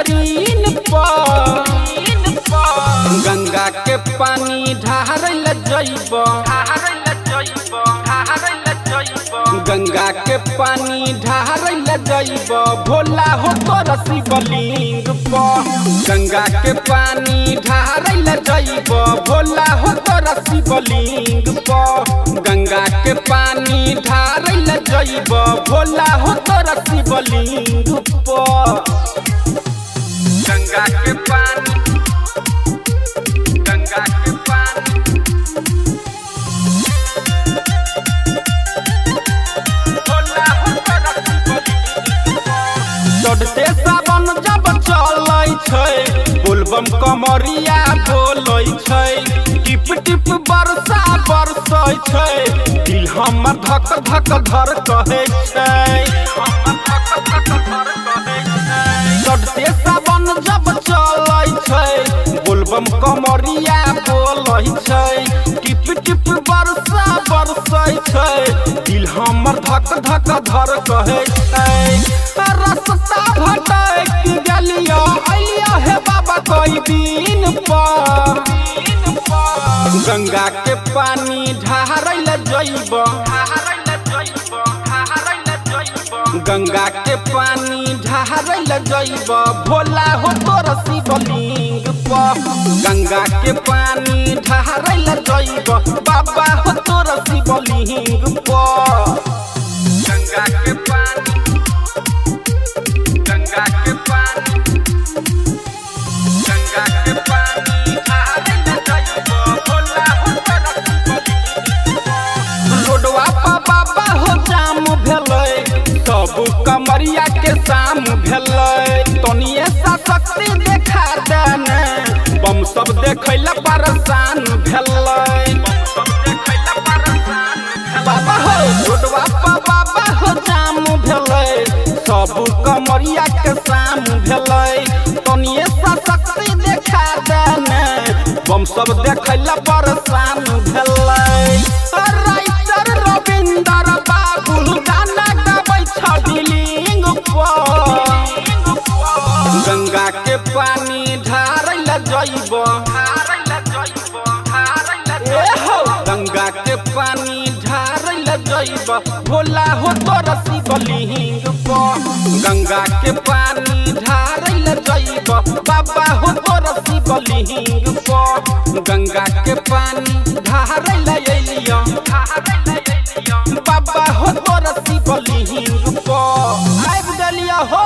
Screen पर गंगा के पानी ढारल जइब गंगा के पानी ढारल जइब भोला हो तोर शिवलिंग पर गंगा के पानी ढारल जइब भोला हो तोर शिवलिंग पर गंगा के पानी ढारल जइब भोला हो तोर शिवलिंग पर गंगा के पानी चढ़ते सावन जब चलै छै बोलबम कमरिया बोलै छै टिप टिप बरसा बरसै छै दिल हमर धक धक धर कहै छै चढ़ते सावन जब चलै छै बोलबम कमरिया बोलै छै टिप टिप बरसा बरसै छै दिल हमर धक धक धर कहै छै रस्ता भटक गेलियो अइलियो हे बाबा कोई दिन पर गंगा के पानी ढारल जइब गंगा के पानी ढारल जइब भोला हो तोर शिवलिंग पर गंगा के पानी ढारल जइब बाबा हो तोर शिवलिंग पर गंगा के पानी रोडवा पर बाबा हो जाम भेलै सब कमरिया के शाम भेलै तनिए सा शक्ति देखा देने बम सब देखैला परेशान भेलै बाबा हो रोडवा पर बाबा हो जाम भेलै सब कमरिया के शाम भेलै तनिए सा शक्ति देखा देने बम सब देखैला परेशान भेलै राइटर रविंदर बाबू गाना गाबै छलिंग पर गंगा के पानी ढारल जइब गंगा के पानी ढारल जइब भोला हो तोर शिवलिंग पर गंगा के पानी ढारल जइब बाबा हो तोर शिवलिंग पर गंगा के पानी ढारल अइलियो बाबा हो तोर शिवलिंग पर आबि गेलियो हो।